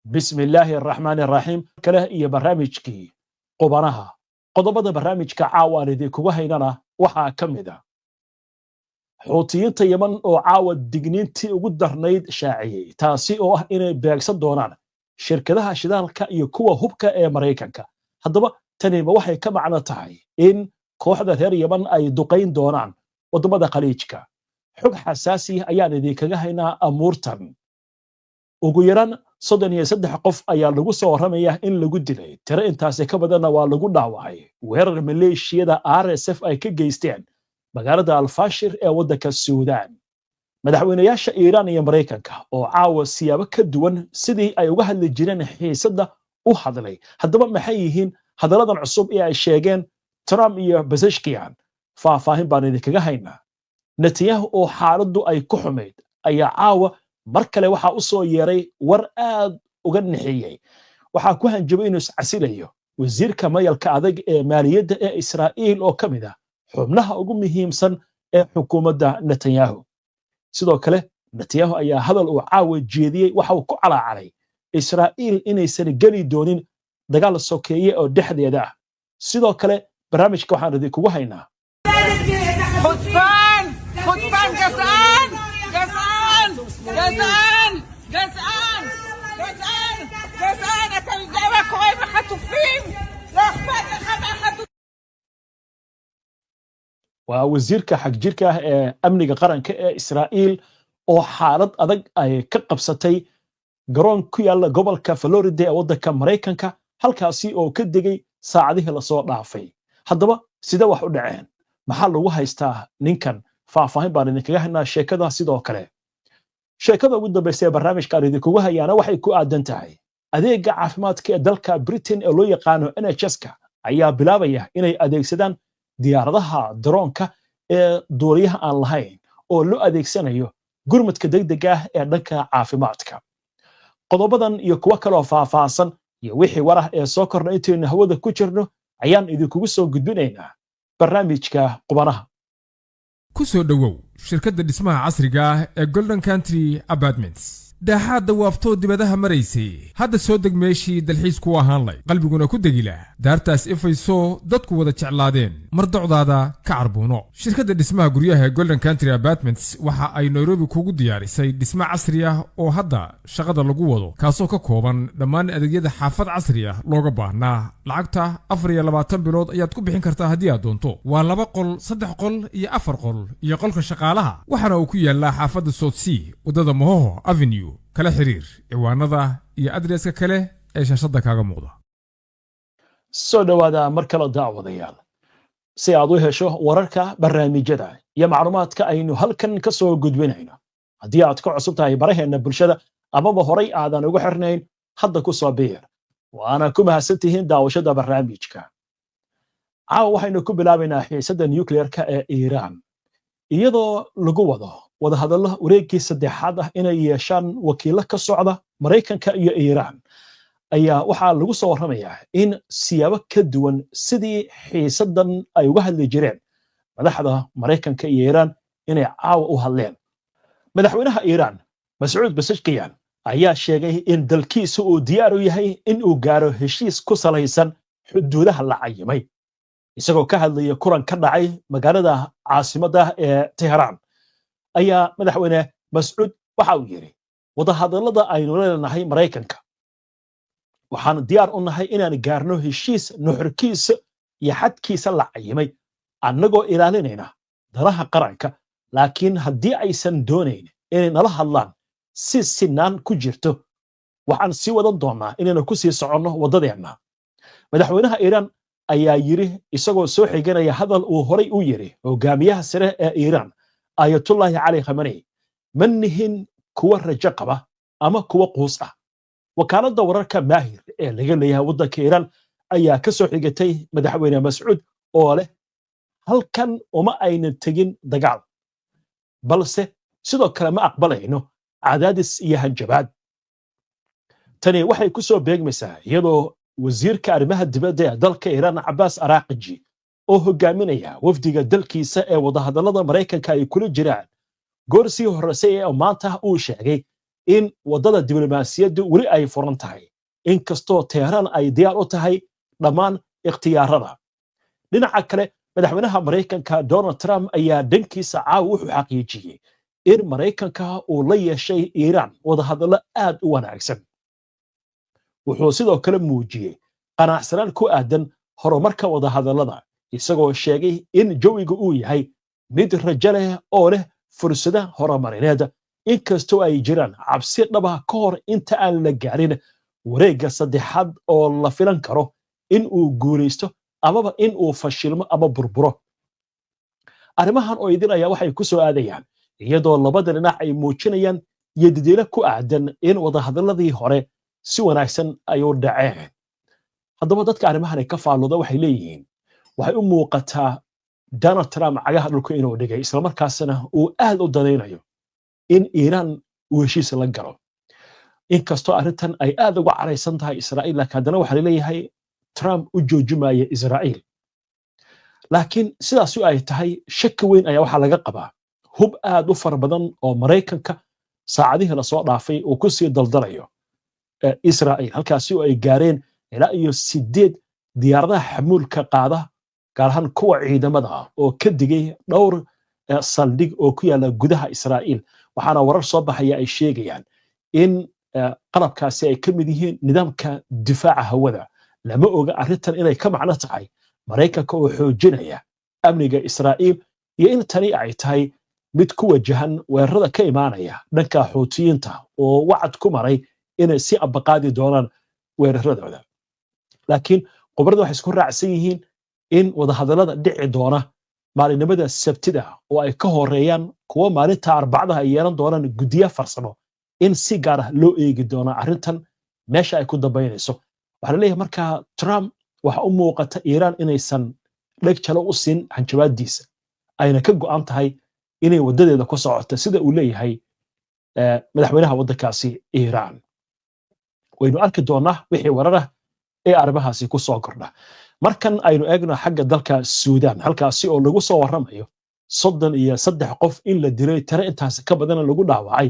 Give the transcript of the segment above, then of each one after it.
بسم الله الرحمن الرحيم كله iyo barnaamijkii qubanaha qodobada barnaamijka caawan idinku haynana waxa kamida xuutiyiinta Yemen oo caawa digniintii ugu darnayd shaaciyay taasi oo ah inay beegsan doonaan shirkadaha shidaalka iyo kuwa hubka ee Mareykanka haddaba tani waxay ka macno tahay in kooxda reer Yemen ay duqeyn doonaan wadamada khaliijka xog xasaasi ah ayaan idinkaga haynaa amuurtan ugu yaraan 33 qof ayaa lagu soo waramayaa in lagu dilay tiro intaas ka badanna waa lagu dhaawacay weerar maleeshiyada RSF ay ka geysteen magaalada Al-Fashir ee waddanka Suudaan madaxweynayaasha Iiraan iyo Mareykanka oo caawa siyaabo ka duwan sidii ay uga hadli jireen xiisadda u hadlay haddaba maxay yihiin hadaladan cusub ee ay sheegeen Trump iyo Pezeshkian faahfaahin baan idinkaga haynaa Netanyahu oo xaaladdu ay ku xumeyd ayaa caawa mar kale waxa u soo yeeray war aad uga nixiyay waxa ku hanjabay inuu iscasilayo wasiirka mayalka adag ee maaliyadda ee Israa'iil oo kamid ah xubnaha ugu muhiimsan ee xukuumadda Netanyahu sidoo kale Netanyahu ayaa hadal uu caawa jeediyay waxa uu ku calaacalay Israa'iil inaysan gali doonin dagaal sokeeye oo dhexdeeda ah sidoo kale barnaamijka waxaan idinkugu haynaa خطبان جزعان جزعان جزعان جزعان جزعان جزعان أتلقى كويس خطوفين لا أخبار خطوفين ووزيرka xag jirka ah ee amniga qaranka ee Israa'iil oo xaalad adag ay ka qabsatay garoon ku yaala gobolka Florida ee waddanka Mareykanka halkaasi oo ka digay saacadihii la soo dhaafay haddaba sida wax u dhaceen maxaa lagu haystaa ninkan faahfaahin baan idinkaga haynaa sheekada sidoo kale sheekada ugu dambeysay barnaamijka idinkugu hayaana waxay ku aadan tahay adeega caafimaadka ee dalka Britain ee loo yaqaano NHS-ka ayaa bilaabaya inay adeegsadaan diyaaradaha droonka ee duuliyaha aan lahayn oo loo adeegsanayo gurmadka degdega ah ee dhanka caafimaadka qodobadan iyo kuwa kale oo faahfaahsan iyo wixii warah ee soo kordhay intaynu hawada ku jirno ayaan idinkugu soo gudbinaynaa barnaamijka qubanaha ku soo dhawow shirkadda dhismaha casriga ah ee Golden Country Apartments daaxaadda waaftoo dibadaha maraysay hadda soo deg meeshii dalxiis ku ahaan lay qalbiguna ku degila daartaas ifayso dadku wada jeclaadeen mardocdaada ka carbuuno shirkadda dhismaha guryaha ee Golden Country Apartments waxa ay Nairobi kugu diyaarisay dhismo casri ah oo hadda shaqada lagu wado kaasoo ka kooban dhammaan adeegyada xaafad casri ah looga baahnaa lacagta 24 bilood ayaad ku bixin kartaa haddii aad doonto waa 2 qol 3 qol iyo 4 qol iyo qolka shaqaalaha waxaana uu ku yaalaa xaafadda South Sea wadada Mohoho Avenue kala xiriir ciwaanada iyo adreeska kale ee shaashada kaaga muuqda soo dhawaada mar kale daawadayaal si aad u hesho wararka barnaamijyada iyo macluumaadka aynu halkan ka soo gudbinayno haddii aad ka cusub tahay baraheena bulshada amaba horay aadan ugu xirnayn hadda ku soo biir waana ku mahadsantihiin daawashada barnaamijka caawa waxaynu ku bilaabaynaa xiisadda nuclear-ka ee Iiraan iyadoo lagu wado wadahadallo wareegii saddexaad ah inay yeeshaan wakiilo ka socda Mareykanka iyo Iiraan ayaa waxaa lagu soo waramayaa in siyaabo ka duwan sidii xiisaddan ay uga hadli jireen madaxda Mareykanka iyo Iiraan inay caawa u hadleen madaxweynaha Iiraan Mas'uud Pezeshkian ayaa sheegay in dalkiisu uu diyaar u yahay in uu gaaro heshiis ku salaysan xuduudaha la cayimay isagoo ka hadlaya kulan ka dhacay magaalada caasimadda ee Tehran ayaa madaxweyne Mas'uud waxa uu yiri wadahadallada aynu leenahay Mareykanka waxaan diyaar u nahay inaan gaarno heshiis nuxurkiisa iyo xadkiisa la cayimay annagoo ilaalinayna danaha qaranka laakiin haddii aysan doonayn inay nala hadlaan si sinaan ku jirto waxaan sii wadan doonaa inaynu ku sii soconno waddadeena madaxweynaha Iiraan ayaa yiri isagoo soo xiganaya hadal uu horay u yiri hogaamiyaha sare ee Iiraan Ayatollah Ali Khamenei manihin kuwa rajo qaba ama kuwa quus ah wakaaladda wararka Maahir ee laga leeyahay waddanka Iiraan ayaa ka soo xigatay madaxweyne Mas'uud oo leh halkan uma ayna tagin dagaal balse sidoo kale ma aqbalayno cadaadis iyo hanjabaad tani waxay ku soo beegmaysaa iyadoo wasiirka arrimaha dibadda ee dalka Iiraan Abbas Araghchi oo hogaaminaya wafdiga dalkiisa ee wadahadallada Mareykanka ay kula jiraan goor sii horeysay ee maanta uu sheegay in wadada diblomaasiyaddu weli ay furan tahay inkastoo Tehran ay diyaar u tahay dhammaan ikhtiyaarada dhinaca kale madaxweynaha Mareykanka Donald Trump ayaa dhankiisa caawa wuxuu xaqiijiyay in Mareykanka uu la yeeshay Iran wadahadallo aad u wanaagsan wuxuu sidoo kale muujiyay qanacsanaan ku aadan horumarka wadahadallada isagoo sheegay in jawiga uu yahay mid rajo leh oo leh fursado horumarineed inkastoo ay jiraan cabsi dhab ah ka hor inta aan la gaarin wareegga saddexaad oo la filan karo in uu guulaysto amaba in uu fashilmo ama burburo arrimahan oo idin ayaa waxay ku soo aadayaan iyadoo labada dhinac ay muujinayaan yadidiilo ku aadan in wadahadalladii hore si wanaagsan ay u dhaceen haddaba dadka arrimahan ay ka faalooda waxay leeyihiin waxay u muuqataa Donald Trump cagaha dhulka inuu dhigay isla markaasna uu aad u danaynayo in Iran uu heshiis la galo inkastoo arrintan ay aad uga caraysan tahay Israa'iil laakiin haddana waxaa leeyahay Trump u joojimaya Israa'iil laakiin sidaas ay tahay shaki weyn ayaa waxa laga qabaa hub aad u far badan oo Mareykanka saacadihii la soo dhaafay uu ku sii daldalayo Israa'iil halkaasi oo ay gaareen ilaa iyo 8 diyaaradaha xamuulka qaada gaar ahaan kuwa ciidamada oo ka digay dhowr saldhig oo ku yaala gudaha Israa'iil waxaana warar soo baxaya ay sheegayaan in qalabkaasi ay ka mid yihiin nidaamka difaaca hawada lama oga arrintan inay ka macno tahay Mareykanka oo xoojinaya amniga Israa'iil iyo in tani ay tahay mid ku wajahan weerarada ka imaanaya dhanka Xuutiyiinta oo wacad ku maray inay si abaqaadi doonaan weeraradooda laakiin qobarada waxay isku raacsan yihiin in wadahadallada dhici doona maalinimada Sabtida oo ay ka horeeyaan kuwa maalinta Arbacada ay yeelan doonaan guddiyo farsamo in si gaar ah loo eegi doono arrintan meesha ay ku dambeynayso waxaa leeyahay marka Trump waxa u muuqata Iran inaysan dheg jalo u siin hanjabaadiisa ayna ka go'an tahay inay wadadeeda ku socoto sida uu leeyahay madaxweynaha waddankaasi Iran waynu arki doonaa wixii warar ah ee arrimahaasi ku soo kordha markan aynu eegno xagga dalka Suudaan halkaasi oo lagu soo waramayo 33 qof in la dilay tare intaas ka badan lagu dhaawacay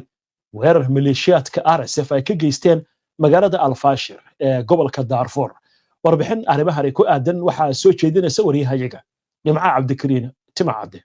weerar maleeshiyaadka RSF ay ka geysteen magaalada Al-Fashir ee gobolka Darfur warbixin arrimahan ku aadan waxa soo jeedinaysa wariyahayaga Nimca Cabdikariin Timacade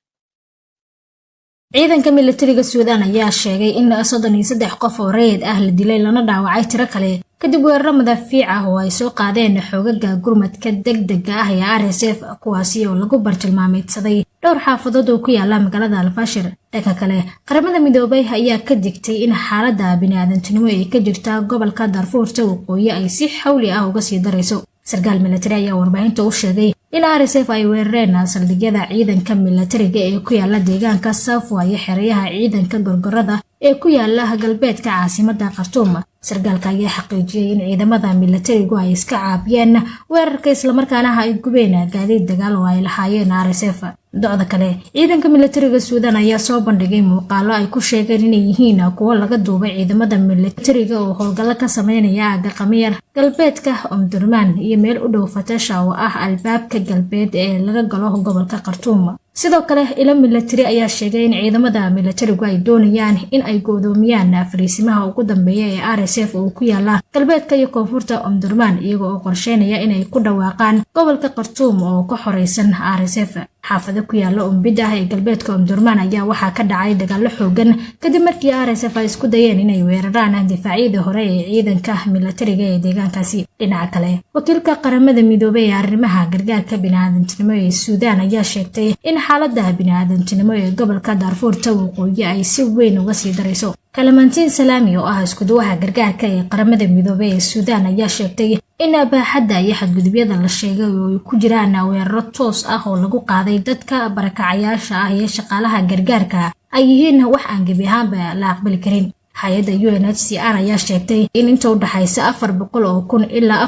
ciidanka militariga Suudaan ayaa sheegay in 33 qof oo reed ah la dilay lana dhaawacay tiro kale kadib weerar madaafiic ah oo ay soo qaadeen xoogagga gurmadka degdega ah ee RSF kuwaasi oo lagu bartilmaameedsaday dhowr xaafadood oo ku yaala magaalada Al-Fashir dhanka kale qaramada midoobay ayaa ka digtay in xaaladda bini'aadantinimo ee ka jirta gobolka Darfur waqooyi ay si xawli ah uga sii darayso sarkaal militari ayaa warbaahinta u sheegay in RSF ay weerareen saldhigyada ciidanka militariga ee ku yaala deegaanka Safwa iyo xeryaha ciidanka gorgorada ee ku yaala galbeedka caasimadda Khartoum sarkaalka ayaa xaqiijiyay in ciidamada militarigu ay iska caabiyeen weerarka isla markaana ay gubeen gaadiid dagaal oo ay lahaayeen RSF docda kale ciidanka militariga Suudaan ayaa soo bandhigay muuqaalo ay ku sheegeen inay yihiin kuwo laga duubay ciidamada militariga oo howlgalo ka sameynaya aaga Qamiyar galbeedka Omdurman iyo meel u dhow Fatasha oo ah albaabka galbeed ee laga galo gobolka Khartoum sidoo kale ilo militari ayaa sheegay in ciidamada militarigu ay doonayaan in ay go'doomiyaan fariisimaha ugu dambeeya ee RSF oo ku yaala galbeedka iyo koonfurta Omdurman iyagoo qorsheynaya inay ku dhawaaqaan gobolka Khartoum oo ka xoreysan RSF xaafado ku yaala Umbidah ee galbeedka Omdurman ayaa waxaa ka dhacay dagaalo xoogan kadib markii RSF ay isku dayeen inay weeraraan difaacyada hore ee ciidanka militariga ee deegaankaasi dhinaca kale wakiilka qaramada midoobay ee arrimaha gargaarka bini'aadantinimo ee Suudaan ayaa sheegtay in xaaladda bini'aadantinimo ee gobolka Darfur waqooyi ay si weyn uga sii darayso Kalamantiin Salaami oo ah isku duwaha gargaarka ee qaramada midoobay ee Suudaan ayaa sheegtay in baaxadda iyo xadgudubyada la sheegay oo ku jiraan weeraro toos ah oo lagu qaaday dadka barakacayaasha ah iyo shaqaalaha gargaarka ay yihiin wax aan gebi ahaanba la aqbali karin hay'adda UNHCR ayaa sheegtay in inta u dhaxaysa 400,000 ilaa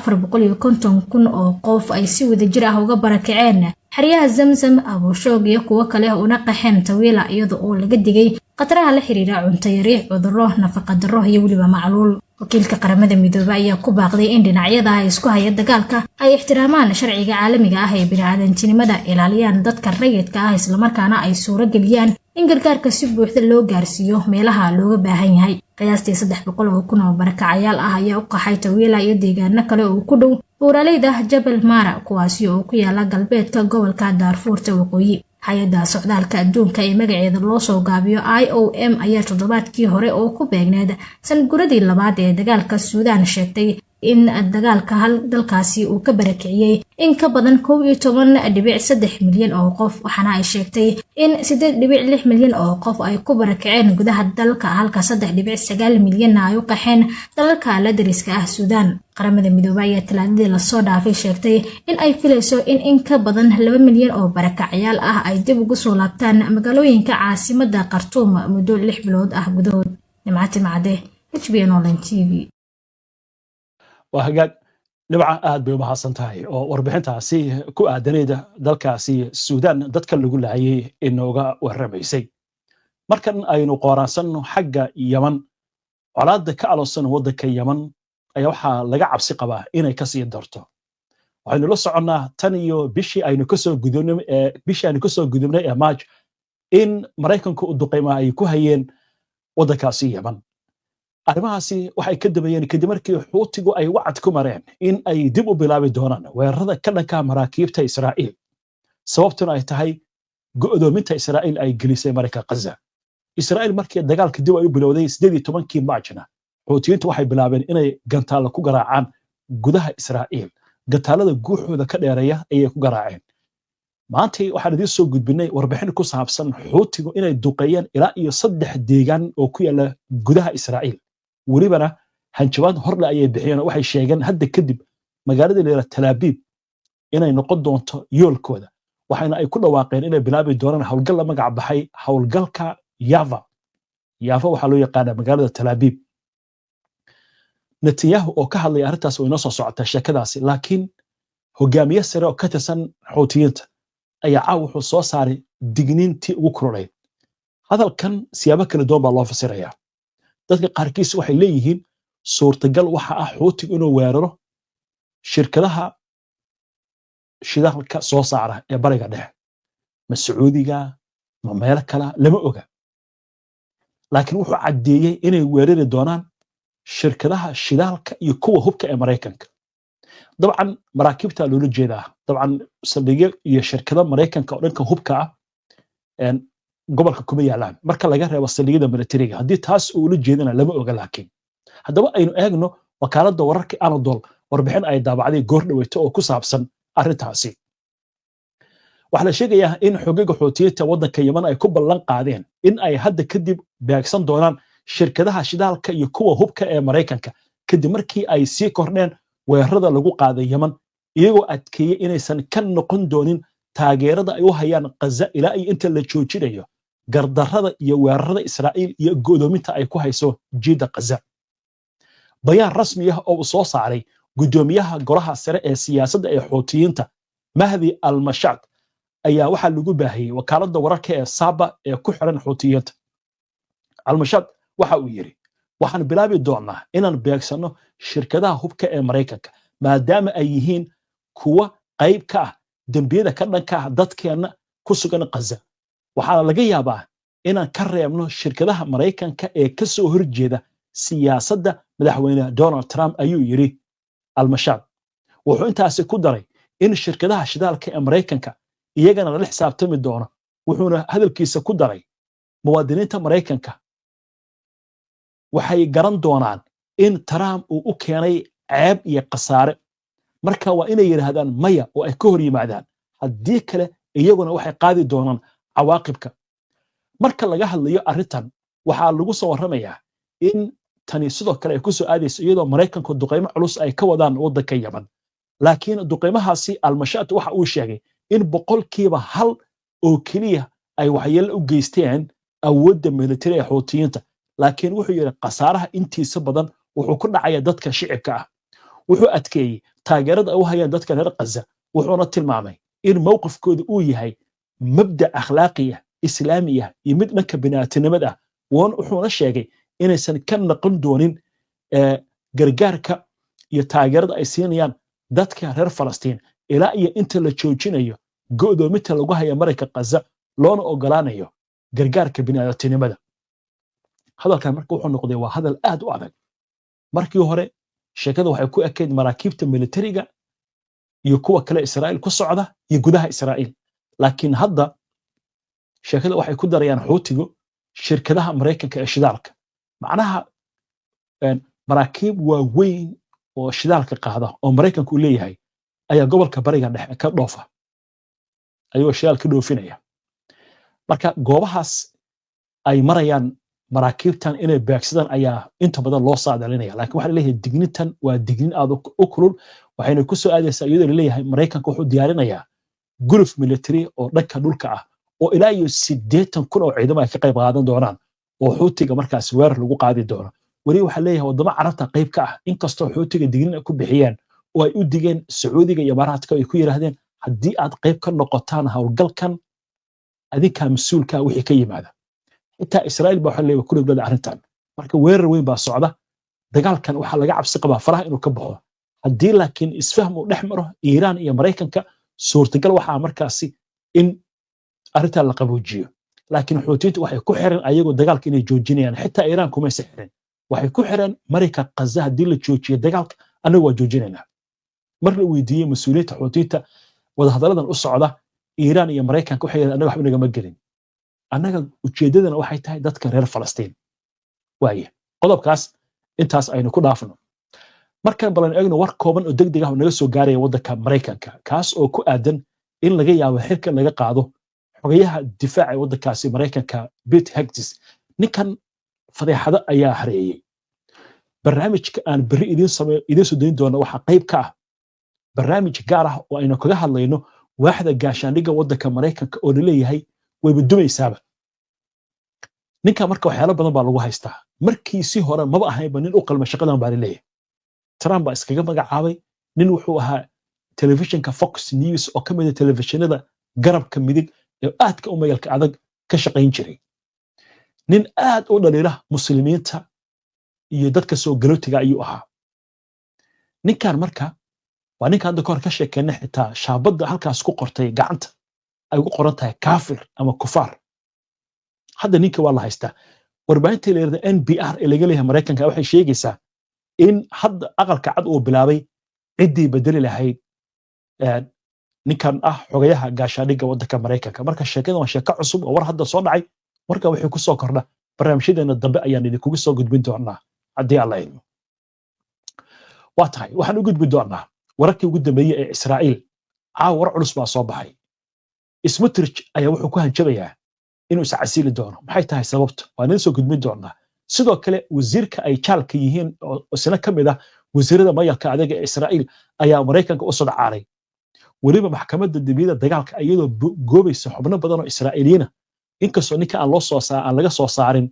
450,000 oo qof ay si wadajir ah uga barakaceen xeryaha Zamzam Abu Shoog iyo kuwa kale una qaxeen Tawiila iyadoo oo laga digay qataraha la xiriira cunto yari cudurro nafaqa darro iyo waliba macluul wakiilka qaramada midoobay ayaa ku baaqday in dhinacyada ay isku haya dagaalka ay ixtiraamaan sharciga caalamiga ah ee bini'aadantinimada ilaaliyaan dadka rayidka ah isla markaana ay suuro geliyaan in gargaarka si buuxda loo gaarsiiyo meelaha looga baahan yahay. qiyaastii 300 oo kun oo barakacayaal ah ayaa u qaxay Tawiila iyo deegaano kale oo ku dhow buuraleyda Jabal Mara kuwaasi oo ku yaala galbeedka gobolka Darfur waqooyi. hay'adda socdaalka adduunka ee magaceeda loo soo gaabiyo IOM ayaa toddobaadkii hore oo ku beegneed sanadguradii labaad ee dagaalka Suudaan sheegtay in dagaalka dalkaasi uu ka barakiciyay in ka badan 11.3 milyan oo qof, waxaana ay sheegtay in 8.6 milyan oo qof ay ku barakaceen gudaha dalka halka 3.9 milyan ay u qaxeen dalalka la dariska ah Suudaan. qaramada midoobay ayaa talaadadii la soo dhaafay sheegtay in ay filayso in ka badan 2 milyan oo barakacayaal ah ay dib ugu soo laabtaan magaalooyinka caasimadda Khartoum muddo 6 bilood ah gudahood. Nimcati Macade, HBN Online TV. وهجاج نبع آد بيومها سنتهاي وربحنتها كو آدنيدا دالكاسي السودان دادك اللي قول لعيه إنه غا ورميسي مركن أينو قرانسن حق يمن علاد كالو سن ودك يمن أيوحا لقى عبسي قبا إنا يكسي الدرتو وحينو لو سعونا تانيو بيشي أينو كسو قدومنا ماج إن مرايكن كو الدقيمة أيكو هيين ودكاسي يمن arrimahaasi waxay ka dabayeen kadib markii xuutigu ay wacad ku mareen in ay dib u bilaabi doonaan weerarada ka dhanka maraakiibta Israa'iil sababtuna ay tahay go'doominta Israa'iil ay gelisay marka Gaza. Israa'iil markii dagaalka dib ay u bilowday 18 Maajna xuutiyiintu waxay bilaabeen inay gantaalo ku garaacaan gudaha Israa'iil. gantaalada guuxooda ka dheereeya ayay ku garaaceen. maanta waxaan idin soo gudbinay warbixin ku saabsan xuutigu inay duqeeyeen ilaa iyo 3 deegaan oo ku yaala gudaha Israa'iil. welibana hanjabaad horle ayay bixiyeen waxay sheegeen hadda kadib magaalada leeyahay Tel Aviv inay noqon doonto yoolkooda waxayna ay ku dhawaaqeen inay bilaabi doonaan hawlgal la magac baxay hawlgalka Yava waxa loo yaqaan magaalada Tel Aviv. Netanyahu oo ka hadlay arrintaas oo inoo soo socota sheekadaasi laakiin hogaamiye sare oo ka tirsan xuutiyiinta ayaa wuxuu soo saaray digniintii ugu kululay. hadalkan siyaabo kala duwan baa loo fasirayaa. dadka qaarkiis waxay leeyihiin suurtagal waxa ah xuutigu inuu weeraro shirkadaha shidaalka soo saara ee bariga dhexe ma Sacuudiga ma meel kale lama oga laakiin wuxuu cadeeyay inay weerari doonaan shirkadaha shidaalka iyo kuwa hubka ee Mareykanka. dabcan maraakiibta loola jeedaa dabcan saldhigyo iyo shirkadaha Mareykanka oo dhanka hubka ah gobolka kuma yaalaan marka laga reebo saldhigyada militariga haddii taas uu la jeedana lama oga laakiin haddaba aynu eegno wakaaladda wararka Anadolu warbixin ay daabacday goor dhaweyto oo ku saabsan arrintaasi. waxa la sheegayaa in xogaga xuutiyiinta waddanka Yemen ay ku ballan qaadeen in ay hadda kadib beegsan doonaan shirkadaha shidaalka iyo kuwa hubka ee Mareykanka kadib markii ay sii kordheen weerarada lagu qaaday Yemen iyagoo adkeeyay inaysan ka noqon doonin taageerada ay u hayaan Gaza ilaa ay inta la joojinayo gardarrada iyo weerarada Israa'iil iyo go'doominta ay ku hayso jiida Gaza. bayaan rasmi ah oo soo saaray gudoomiyaha golaha sare ee siyaasadda ee xuutiyiinta Mahdi al-Mashaad ayaa waxa lagu baahiyay wakaaladda wararka ee Saba ee ku xiran xuutiyiinta. al-Mashaad waxa uu yiri waxaan bilaabi doonaa inaan beegsano shirkadaha hubka ee Mareykanka maadaama ay yihiin kuwa qayb ka ah dambiyada ka dhanka ah dadkeena ku sugan Gaza. waxaa laga yaabaa inaan ka reebno shirkadaha Mareykanka ee ka soo horjeeda siyaasadda madaxweyne Donald Trump ayuu yiri al-Mashaad. wuxuu intaasi ku daray in shirkadaha shidaalka ee Mareykanka iyagana la xisaabtami doono wuxuuna hadalkiisa ku daray muwaadiniinta Mareykanka waxay garan doonaan in Trump uu u keenay ceeb iyo qasaare marka waa inay yiraahdaan maya oo ay ka hor yimaadaan haddii kale iyaguna waxay qaadi doonaan cawaaqibka. marka laga hadlayo arrintan waxaa lagu soo warramayaa in tani sidoo kale ay ku soo aadayso iyadoo Mareykanku duqeymo culus ay ka wadaan waddanka Yemen laakiin duqeymahaasi al-Mashaad waxa uu sheegay in 1% oo kaliya ay waxyeello u geysteen awoodda militari ee xuutiyiinta laakiin wuxuu yiri qasaaraha intiisa badan wuxuu ku dhacaya dadka shicibka ah. wuxuu adkeeyay taageerada ay u hayaan dadka reer Gaza wuxuuna tilmaamay in mowqifkoodu uu yahay mabda akhlaaqi ah islaami ah iyo mid dhanka bini'aadanimada ah wuxuuna sheegay inaysan ka noqon doonin gargaarka iyo taageerada ay siinayaan dadka reer Falastiin ilaa iyo inta la joojinayo go'doominta lagu hayo marayka Gaza loona ogolaanayo gargaarka bini'aadantinimada hadalkan marka wuxuu noqday waa hadal aad u adag markii hore sheekada waxay ku ekeyd maraakiibta militariga iyo kuwa kale Israa'iil ku socda iyo gudaha Israa'iil laakiin hadda sheekada waxay ku darayaan xuutigu shirkadaha Mareykanka ee shidaalka macnaha maraakiib waaweyn oo shidaalka qaada oo Mareykanku leeyahay ayaa gobolka bariga dhexe ka dhoofa ayuu shidaal ka dhoofinaya marka goobahaas ay marayaan maraakiibtan inay beegsadaan ayaa inta badan loo saadalinaya laakiin waxa leeyahay dignitan waa dignin aad u kulul waxayna ku soo aadaysaa iyadoo leeyahay Mareykanka wuxuu diyaarinayaa guluf military oo dhanka dhulka ah oo ilaa iyo 80 kun oo ciidamo ay ka qayb qaadan doonaan oo xuutiga markaas weerar lagu qaadi doono wali waxa leeyahay wadamo carabta qayb ka ah inkastoo xuutiga dignin ku bixiyeen oo ay u digeen Sacuudiga iyo Imaaraadka ay ku yiraahdeen haddii aad qayb ka noqotaan hawlgalkan adinka mas'uulka wixii ka yimaada inta Israa'iil baa waxa leeyahay kulub dad arrintan marka weerar weyn baa socda dagaalkan waxa laga cabsi qabaa faraha inuu ka baxo haddii laakiin isfaham uu dhex maro Iiraan iyo Mareykanka suurtagal waxa markaasi in arrintan la qaboojiyo laakiin xuutiyiintu waxay ku xiran ayagoo dagaalka inay joojinayaan xitaa Iiraan kuma sixireen waxay ku xiran Mareykanka Gaza haddii la joojiyo dagaalka anagu waa joojinaynaa mar la weydiiyay mas'uuliyiinta xuutiyiinta wadahadaladan u socda Iiraan iyo Mareykanka waxay anagu waxba nagama gelin annaga ujeedadana waxay tahay dadka reer Falastiin waaye qodobkaas intaas aynu ku dhaafno markaan balan eegno war kooban oo degdeg ah oo naga soo gaaraya waddanka Mareykanka kaas oo ku aadan in laga yaabo xilka laga qaado xogayaha difaaca waddankaasi Mareykanka Pete Hegseth ninkan fadeexada ayaa hareeyay barnaamijka aan bari idin soo dayn doono waxa qayb ka ah barnaamij gaar ah oo aynu kaga hadlayno waaxda gaashaandhigga waddanka Mareykanka oo leeyahay way badumaysaaba ninka marka waxyaalo badan baa lagu haystaa markii si hore maba ahaynba nin u qalma shaqadan baa leeyahay Trump baa iskaga magacaabay nin wuxuu ahaa telefishinka Fox News oo ka mid ah telefishinada garabka midig ee aadka u mayalka adag ka shaqayn jiray nin aad u dhaliila muslimiinta iyo dadka soo galootiga ayuu ahaa ninkan marka waa ninka hadda kahor ka sheekeynay xitaa shaabadda halkaas ku qortay gacanta ay ugu qoran tahay kaafir ama kufaar hadda ninka waa la haystaa warbaahinta leerada NPR ee laga leeyahay Mareykanka waxay sheegaysaa in hadda aqalka cad uu bilaabay cidii bedeli lahayd ninkan xogayaha gaashaandhigga waddanka Mareykanka marka sheekada waa sheeko cusub oo war hadda soo dhacay marka wixii ku soo kordha barnaamijyadeena dambe ayaan idinkugu soo gudbin doonaa haddii alla idmo waa tahay waxaan u gudbi doonaa wararkii ugu dambeeyay ee Israa'iil war culus baa soo baxay Smotrich ayaa wuxuu ku hanjabayaa inuu iscasili doono maxay tahay sababta waan idin soo gudbin doonaa sidoo kale wasiirka ay jaalka yihiin oo isna ka mid ah wasiirada mayalka adaga ee Israa'iil ayaa Mareykanka u sodcaalay waliba maxkamadda dibiyada dagaalka iyadoo goobaysa xubno badan oo Israa'iiliyiin inkastoo ninka aan laga soo saarin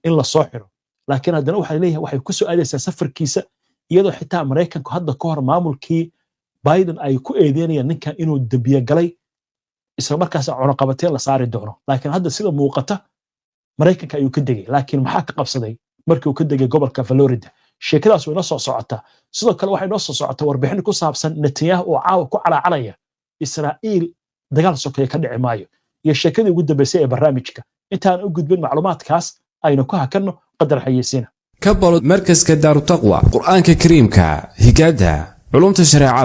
in la soo xiro laakiin haddana waxa leeyahay waxay ku soo aadaysaa safarkiisa iyadoo xitaa Mareykanku hadda ka hor maamulkii Biden ay ku eedeynayaan ninkan inuu dambiye galay isla markaas cunaqabateen la saari doono laakiin hadda sida muuqata Mareykanka ayuu ka degay laakiin maxaa ka qabsaday markii uu ka degay gobolka Florida sheekadaas way noo soo socotaa sidoo kale waxay noo soo socotaa warbixin ku saabsan Netanyahu oo caawa ku calaacanaya Israa'iil dagaal sokeeye ka dhici maayo iyo sheekadii ugu dambeysay ee barnaamijka intaan u gudbin macluumaadkaas aynu ku hakanno qadar xayeysiina كبلد مركز كدار التقوى قرآن كريم هجادة علوم الشريعة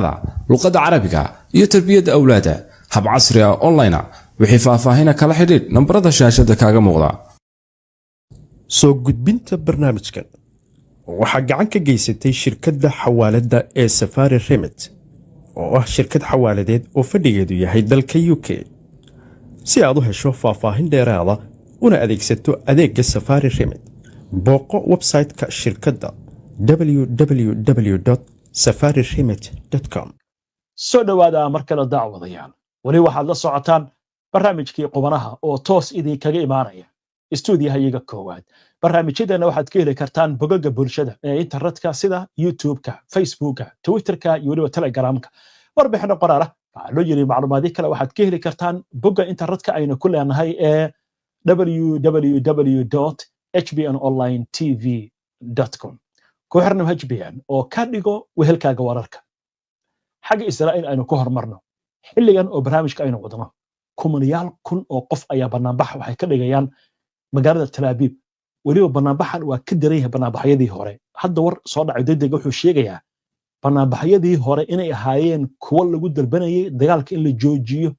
لغة عربية يتربية أولاده هب عصرية أونلاين وحفافة كلا حديد نمبر الشاشة كاغا مغلا soo gudbinta barnaamijkan waxaa gacan ka geysatay shirkadda xawaaladda ee Safari Remit oo ah shirkad xawaaladeed oo fadhigeedu yahay dalka UK si aad u hesho faahfaahin dheeraada una adeegsato adeegga Safari Remit booqo website-ka shirkadda www.safariremit.com soo dhawaada mar kale daawadayaal wali waxaad la socotaan barnaamijkii qubanaha oo toos idinkaga imaanaya istuudiyahayaga koowaad barnaamijyadeena waxaad ka heli kartaan bogagga bulshada ee internetka sida YouTube-ka Facebook-ka Twitter-ka iyo weliba Telegram-ka warbixino qoraala waxaa loo yiri macluumaadyo kale waxaad ka heli kartaan bogga internetka aynu ku leenahay ee www.hbnonlinetv.com ku xirnam HBN oo ka dhigo wehelkaaga wararka xagga Israa'iil aynu ku hormarno xilligan oo barnaamijka aynu wadno kumanyaal kun oo qof ayaa banaanbax waxay ka dhigayaan magaalada Tel Aviv waliba banaanbaxan waa ka daran yahay banaanbaxyadii hore hadda war soo dhacay degdeg wuxuu sheegayaa banaanbaxyadii hore inay ahaayeen kuwa lagu dalbanayay dagaalka in la joojiyo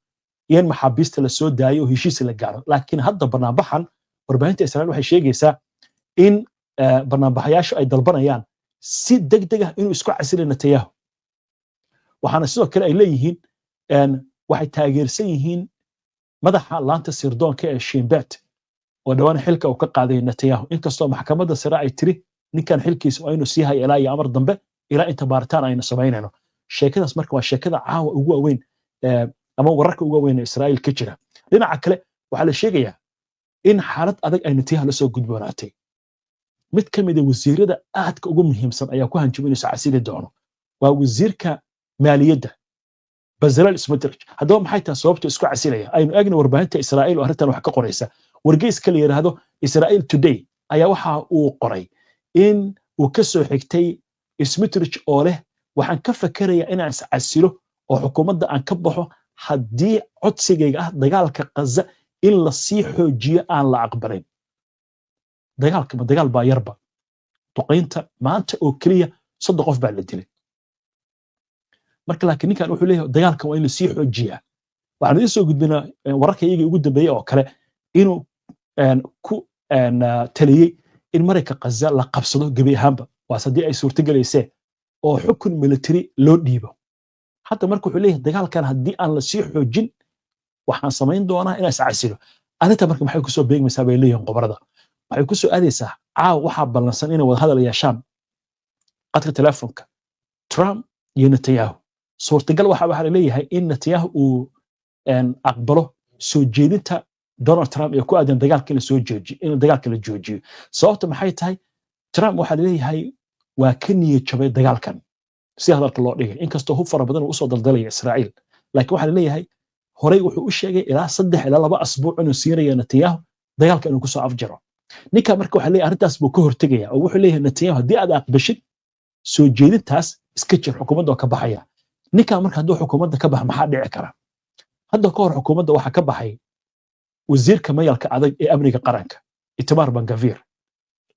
iyo in maxaabiista la soo daayo oo heshiis la gaaro laakiin hadda banaanbaxan warbaahinta Israa'iil waxay sheegaysaa in banaanbaxayaashu ay dalbanayaan si degdeg ah inuu isku casilo Netanyahu waxaana sidoo kale ay leeyihiin waxay taageersan yihiin madaxa laanta sirdoonka ee Shin Bet oo dhawaan xilka uu ka qaaday Netanyahu inkastoo maxkamadda sare ay tiri ninkan xilkiisa waa inuu sii hayo ilaa iyo amar dambe ilaa inta baaritaan aynu samaynayno sheekadaas marka waa sheekada caawa ugu weyn ama wararka ugu weyn ee Israa'iil ka jira dhinaca kale waxaa la sheegayaa in xaalad adag ay Netanyahu la soo gudboonaatay mid ka mid ah wasiirada aadka ugu muhiimsan ayaa ku hanjabay inuu casili doono waa wasiirka maaliyadda Bezalel Smotrich haddaba maxay tahay sababta isku casilaya aynu eegno warbaahinta Israa'iil oo arrintan wax ka qoraysa wargeyska la yiraahdo Israel Today ayaa waxa uu qoray in uu ka soo xigtay Smotrich oo leh waxaan ka fakarayaa inaan is casilo oo xukuumadda aan ka baxo haddii codsigayga ah dagaalka Gaza in la sii xoojiyo aan la aqbalin dagaal baa yarba duqeynta maanta oo kaliya 3 qof baa la dilay marka laakiin ninkan wuxuu leeyahay dagaalka waa in la sii xoojiyaa waxaan idin soo gudbinaa wararka iyaga ugu dambeeyay oo kale inuu ku taliyay in marayka Gaza la qabsado gabi ahaanba waa sadii ay suurtagalaysay oo xukun military loo dhiibo hadda marka wuxuu leeyahay dagaalkan haddii aan la sii xoojin waxaan samayn doonaa inaan is casilo arrinta marka maxay ku soo beegmaysaa bay leeyihiin qobarada waxay ku soo aadaysaa caaw waxaa ballansan inay wada hadal yeeshaan qadka telefoonka Trump iyo Netanyahu suurtagal waxa la leeyahay in Netanyahu uu aqbalo soo jeedinta Donald Trump ee ku aadan dagaalka la soo joojiyo in dagaalka la joojiyo sababta maxay tahay Trump waxa leeyahay waa ka niyad jabay dagaalkan si hadalka loo dhigay inkastoo hub fara badan uu soo daldalay Israa'iil laakiin waxa leeyahay horey wuxuu u sheegay ilaa 3 ilaa 2 asbuuc inuu siinayo Netanyahu dagaalka inuu ku soo afjaro ninka marka waxa leeyahay arrintaas buu ka hortagaya oo wuxuu leeyahay Netanyahu haddii aad aqbashid soo jeedintaas iska jir xukuumadda ka baxaya ninka marka hadduu xukuumadda ka bax maxaa dhici kara hadda ka hor xukuumadda waxa ka baxay wasiirka mayalka adag ee amniga qaranka Itamar Ben-Gvir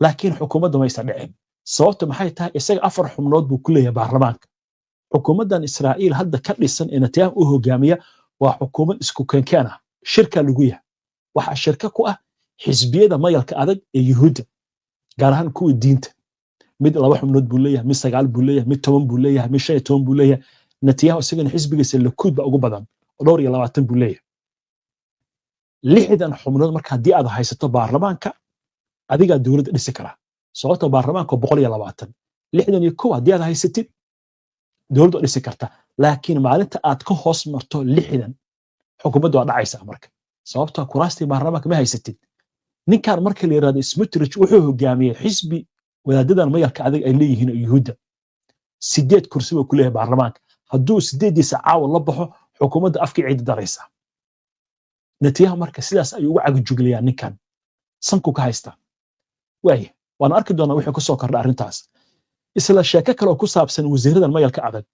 laakiin xukuumadda ma aysan dhicin sababta maxay tahay isaga 4 xubnood buu ku leeyahay baarlamaanka xukuumaddan Israa'iil hadda ka dhisan ee Netanyahu uu hogaamiya waa xukuumad isku keenkeen ah shirka lagu yahay waxa shirka ku ah xisbiyada mayalka adag ee Yuhuudda gaar ahaan kuwa diinta mid 2 xubnood buu leeyahay mid 9 buu leeyahay mid 10 buu leeyahay mid 15 buu leeyahay Netanyahu isagana xisbigiisa Likud ba ugu badan 20 buu leeyahay 60 xubnood marka haddii aad haysato baarlamaanka adiga dawladda dhisi kara sababta baarlamaanka 120 61 haddii aad haysatid dawladda dhisi karta laakiin maalinta aad ka hoos marto 60 xukuumaddu waa dhacaysa marka sababta kuraastii baarlamaanka ma haysatid ninkan marka la yiraahdo Smotrich wuxuu hogaamiyay xisbi wadaadadan mayalka adag ay leeyihiin Yuhuudda 8 kursi buu ku leeyahay baarlamaanka hadduu 8diisa caawa la baxo xukuumadda afkii ciid daraysa Netanyahu marka sidaas ayuu ugu cagajuglayaa ninkan sanku ka haysta waan arki doonaa wixii ku soo kordhay arrintaas isla sheeko kale oo ku saabsan wasiiradan mayalka adag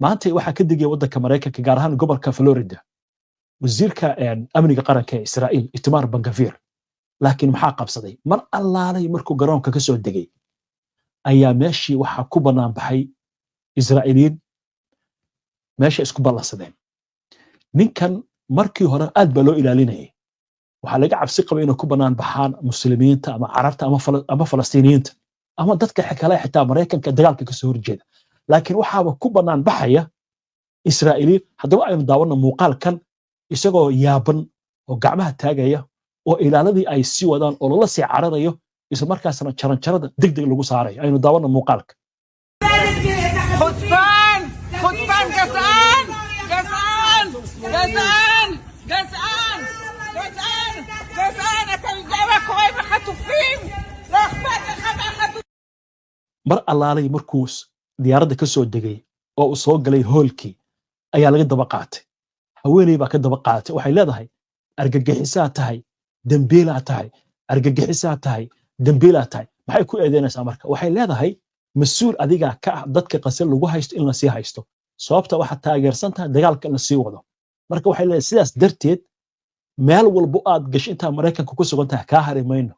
maanta waxa ka digay waddanka Mareykanka gaar ahaan gobolka Florida wasiirka amniga qaranka ee Israa'iil Itamar Ben-Gvir laakiin maxaa qabsaday mar allaalay markuu garoonka ka soo degay ayaa meeshii waxa ku banaan baxay Israa'iiliin meesha isku ballansadeen ninkan markii hore aad baa loo ilaalinayay waxa laga cabsi qabay inuu ku banaan baxaan muslimiinta ama carabta ama falastiiniyiinta ama dadka kale xitaa Mareykanka dagaalka ka soo horjeeda laakiin waxaaba ku banaan baxaya Israa'iiliin haddaba aynu daawano muuqaalkan isagoo yaaban oo gacmaha taagaya oo ilaaladii ay si wadaan oo lala sii cararayo isla markaasna jaranjarada degdeg lagu saarayo aynu daawano muuqaalka خطفان خطفان جزعان جزعان جزعان جزعان جزعان جزعان الجواب كويس خطفين لا اخبار خطفين mar allaalay markuu diyaaradda ka soo degay oo uu soo galay hoolkii ayaa laga daba qaatay haweeney baa ka daba qaatay waxay leedahay argagixisaa tahay dambiilaa tahay argagixisaa tahay dambiilaa tahay maxay ku eedeynaysaa marka waxay leedahay mas'uul adiga ka ah dadka qasal lagu haysto in la sii haysto sababta waxa taageersan tahay dagaalka la sii wado marka waxay leedahay sidaas darteed meel walbo aad gasho intaa maraykanka ku sugan tahay kaa hari mayno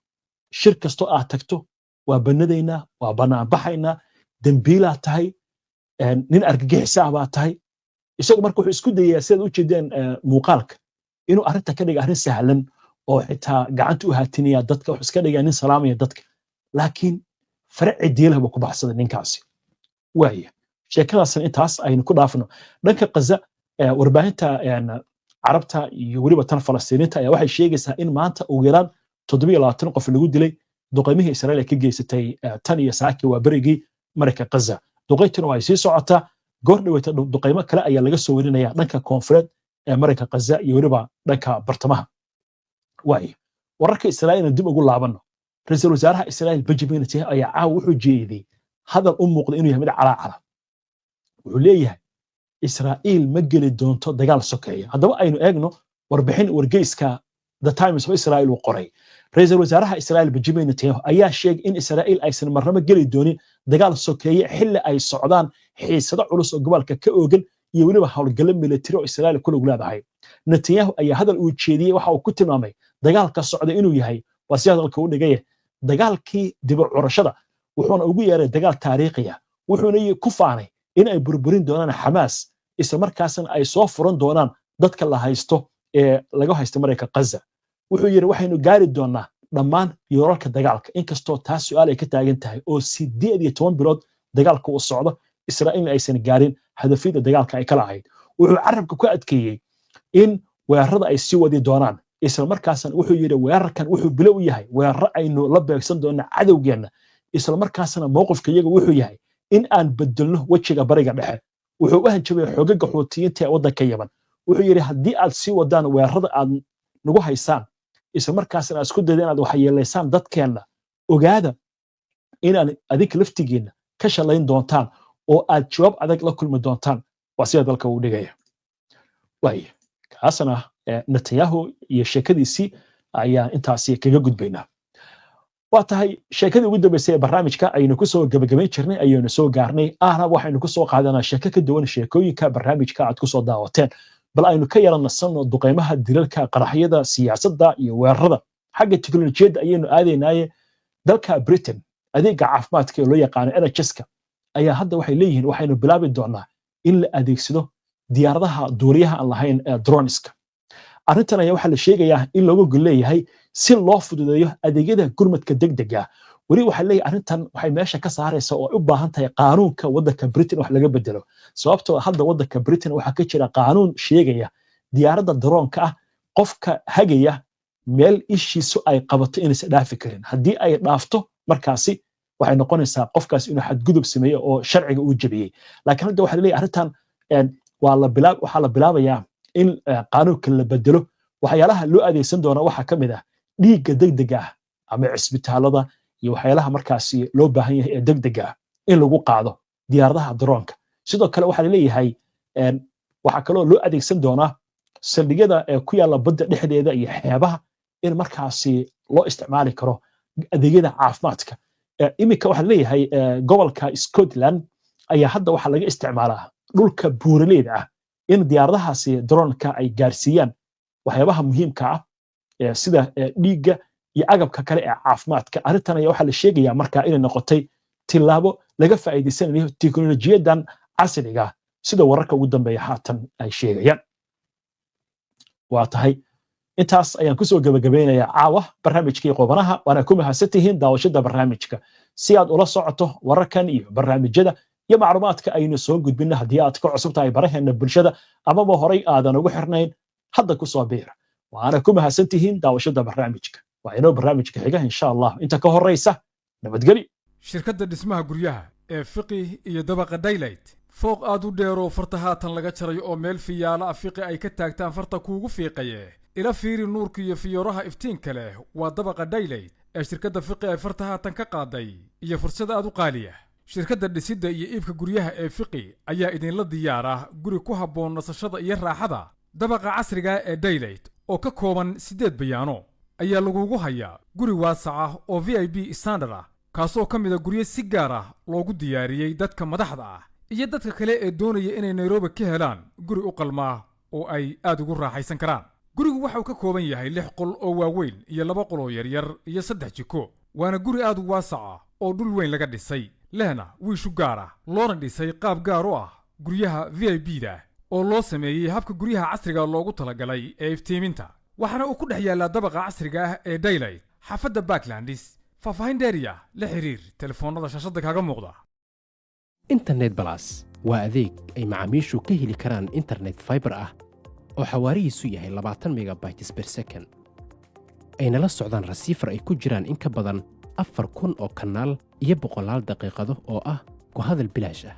shir kastoo aad tagto waa banadaynaa waa banaanbaxaynaa dembiilaad tahay nin argagixisaa baa tahay isagu marka wuxuu isku dayayaa sidaad u jeedeen muuqaalka inuu arrinta ka dhiga arrin sahlan oo xitaa gacanta u haatinaya dadka wuxuu iska dhigaa nin salaamaya dadka laakiin farci diilah buu ku baxsaday ninkaasi waaya sheekadaasna intaas aynu ku dhaafno dhanka qaza warbaahinta carabta iyo weliba tan falastiiniinta ayaa waxay sheegaysaa in maanta ugu yaraan 27 qof lagu dilay duqaymihii Israa'iil ka geysatay tan iyo saaki waa berigii marka qaza duqaytuna way sii socotaa goor dhaweeta duqaymo kale ayaa laga soo warinaya dhanka koonfureed ee marka qaza iyo weliba dhanka bartamaha waaya wararka Israa'iil dib ugu laabano ra'iisul wasaaraha Israa'iil Benjamin Netanyahu ayaa caaw wuxuu jeediyay hadal u muuqda inuu yahay mid calaacala wuxuu leeyahay Israa'iil ma geli doonto dagaal sokeeya haddaba aynu eegno warbixin wargeyska The Times of Israel uu qoray ra'iisul wasaaraha Israa'iil Benjamin Netanyahu ayaa sheegay in Israa'iil aysan marnaba geli doonin dagaal sokeeya xilli ay socdaan xiisado culus oo gobolka ka oogan iyo weliba howlgalo militari oo Israa'iil ku lug leedahay Netanyahu ayaa hadal uu jeediyay waxa uu ku tilmaamay dagaalka socda inuu yahay waa si hadalka u dhigay dagaalkii dib u curashada wuxuuna ugu yeeray dagaal taariikhi ah wuxuuna ku faanay in ay burburin doonaan Hamas isla markaasna ay soo furan doonaan dadka la haysto ee laga haysto marayka Gaza wuxuu yiri waxaynu gaari doonaa dhammaan yoolalka dagaalka inkastoo taas su'aal ay ka taagan tahay oo 18 bilood dagaalku u socdo Israa'iil aysan gaarin hadafyada dagaalka ay kala ahayd wuxuu carabka ku adkeeyay in weerarada ay sii wadi doonaan isla markaasna wuxuu yiri weerarkan wuxuu bilow u yahay weerar aynu la beegsan doona cadawgeena isla markaasna mowqifka iyaga wuxuu yahay in aan bedelno wajiga bariga dhexe wuxuu u hanjabay xogaga Xuutiyiinta ee waddanka Yemen wuxuu yiri haddii aad sii wadaan weerarada aad nagu haysaan isla markaasna isku dayday inaad wax yeelaysaan dadkeena ogaada inaan adig laftigeena ka shalayn doontaan oo aad jawaab adag la kulmi doontaan waa sida dalka uu dhigaya way kaasna Netanyahu iyo sheekadiisii ayaa intaasi kaga gudbaynaa waa tahay sheekadii ugu dambeysay ee barnaamijka aynu ku soo gabagabayn jirnay ayaynu soo gaarnay waxaynu ku soo qaadanaa sheeko ka duwan sheekooyinka barnaamijka aad ku soo daawateen bal aynu ka yaranasano duqeymaha dilalka qaraxyada siyaasadda iyo weerarada xagga tiknoolajiyadda ayaynu aadaynaaye dalka Britain adeega caafimaadka ee loo yaqaan NHS-ka ayaa hadda waxay leeyihiin waxaynu bilaabi doonaa in la adeegsado diyaaradaha duuliyaha aan lahayn ee droneska arrintan ayaa waxaa la sheegayaa in looga gol leeyahay si loo fududeeyo adeegyada gurmadka degdega weli waxaa leeyahay arrintan waxay meesha ka saaraysaa oo u baahan tahay qaanuunka waddanka Britain wax laga bedelo sababtoo hadda waddanka Britain waxaa ka jira qaanuun sheegaya diyaaradda droonka ah qofka hagaya meel ishiisu ay qabato inaysan dhaafi karin haddii ay dhaafto markaasi waxay noqonaysaa qofkaas inuu xadgudub sameeyo oo sharciga uu jabiyey laakiin hadda waxaa leeyahay arrintan waxaa la bilaabayaa in qaanuunka la bedelo waxyaalaha loo adeegsan doona waxaa ka mid ah dhiigga degdega ah ama cisbitaalada iyo waxyaalaha markaasi loo baahan yahay ee degdega ah in lagu qaado diyaaradaha droonka sidoo kale waxaa leeyahay waxaa kaloo loo adeegsan doonaa saldhigyada ku yaala badda dhexdeeda iyo xeebaha in markaasi loo isticmaali karo adeegyada caafimaadka iminka waxaa leeyahay gobolka Scotland ayaa hadda waxaa laga isticmaalaa dhulka buuraleyda ah in diyaaradahaasi droonka ay gaarsiiyaan waxyaabaha muhiimka ah sida dhiigga iyo agabka kale ee caafimaadka arrintan ayaa waxaa la sheegayaa markaa inay noqotay tilaabo laga faa'iidaysanayo tiknoolajiyadan casriga sida wararka ugu dambeeya haatan ay sheegayaan waa tahay intaas ayaan ku soo gabagabeynayaa caawa barnaamijkii qodobanaha waana ku mahadsantihiin daawashada barnaamijka si aad ula socoto wararkan iyo barnaamijyada iyo macluumaadka aynu soo gudbina haddii aad ka cusub tahay baraheena bulshada amaba horay aadan ugu xirnayn hadda ku soo biira waana ku mahadsantihiin daawashada barnaamijka waa inoo barnaamijka xiga insha Allah inta ka horeysa nabadgelyo shirkadda dhismaha guryaha ee fiqi iyo dabaqa daylight fooq aad u dheero farta haatan laga jaray oo meel fiyaala afiqi ay ka taagtaan farta kuugu fiiqaye ila fiiri nuurka iyo fiyooraha iftiinka leh waa dabaqa daylight ee shirkadda fiqi ay farta haatan ka qaaday iyo fursad aad u qaaliya shirkadda dhisidda iyo iibka guryaha ee fiqi ayaa idinla diyaara guri ku habboon nasashada iyo raaxada dabaqa casriga ee daylight oo ka kooban 8 bayaano ayaa lagugu hayaa guri waasaca oo VIP standard ah kaasoo ka mid ah guryo si gaar ah loogu diyaariyey dadka madaxda ah iyo dadka kale ee doonaya inay Nairobi ka helaan guri u qalmaa oo ay aad ugu raaxaysan karaan. gurigu waxa uu ka kooban yahay 6 qol oo waaweyn iyo 2 qol oo yaryar iyo 3 jiko. waana guri aad u waasac ah oo dhul weyn laga dhisay, lehna wiishu gaar ah, loona dhisay qaab gaar u ah guryaha VIP-da oo loo sameeyey habka guryaha casriga loogu talagalay ee iftiiminta. waxaana uu ku dhex yaallaa dabaqa casriga ah ee Daylight xaafadda Backlandis. faahfaahin dheeriya la xiriir telefoonada shaashada kaaga muuqda. internet plus waa adeeg ay macaamiishu ka heli karaan internet fiber ah oo xawaarihiisu yahay 20 megabytes per second ayna la socdaan rasiifar ay ku jiraan in ka badan 4,000 oo kanaal iyo 100 daqiiqado oo ah ku hadal bilaash ah.